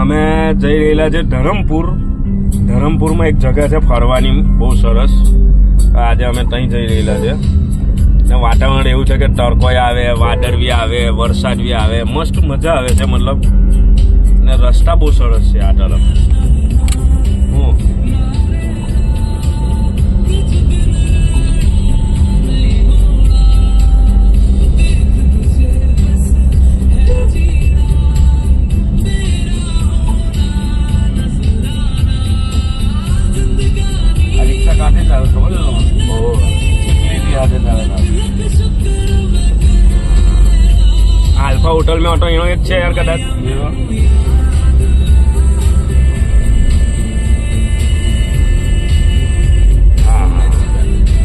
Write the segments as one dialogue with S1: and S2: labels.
S1: અમે જઈ રહેલા છે ધરમપુર. ધરમપુરમાં એક જગ્યા છે ફરવાની બહુ સરસ. આજે અમે ત્યાં જઈ રહેલા છે ને વાતાવરણ એવું છે કે તડકોય આવે, વાદળ બી આવે, વરસાદ બી આવે, મસ્ત મજા આવે છે. મતલબ ને રસ્તા બહુ સરસ છે આ તરફ. आल्फा होटल में ऑटो एक है यार कदाच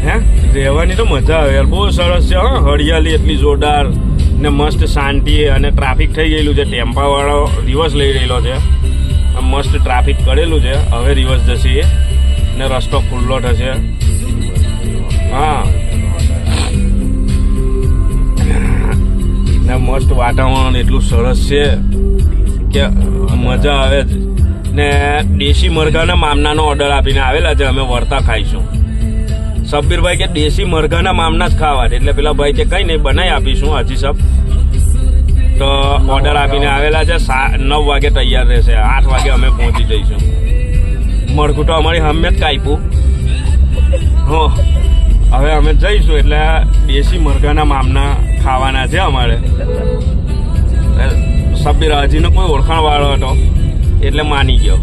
S1: હે રહેવાની તો મજા આવે યાર, બહુ સરસ છે. હા, હરિયાળી એટલી જોરદાર ને મસ્ત શાંતિ. અને ટ્રાફિક થઈ ગયેલું છે, ટેમ્પા વાળો રિવર્સ લઈ રહેલો છે. મસ્ત ટ્રાફિક કરેલું છે, હવે રિવર્સ જશે ને રસ્તો ખુલ્લો થશે. હા, ને મસ્ત વાતાવરણ એટલું સરસ છે કે મજા આવે જ. ને દેશી મરઘાના મામનાનો ઓર્ડર આપીને આવેલા છે, અમે વરતા ખાઈશું. સબ્બીરભાઈ કે દેશી મરઘાના મામના જ ખાવા, એટલે પેલા ભાઈ કે કંઈ નહીં બનાવી આપીશું હજી સબ. તો ઓર્ડર આપીને આવેલા છે. 9 વાગે તૈયાર રહેશે, 8 વાગે અમે પહોંચી જઈશું. મરઘું તો અમારી સામે જ કાપ્યું. હો, હવે અમે જઈશું એટલે દેશી મરઘાના મામના ખાવાના છે અમારે. સબ્બીર હજીનો કોઈ ઓળખાણ વાળો હતો એટલે માની ગયો.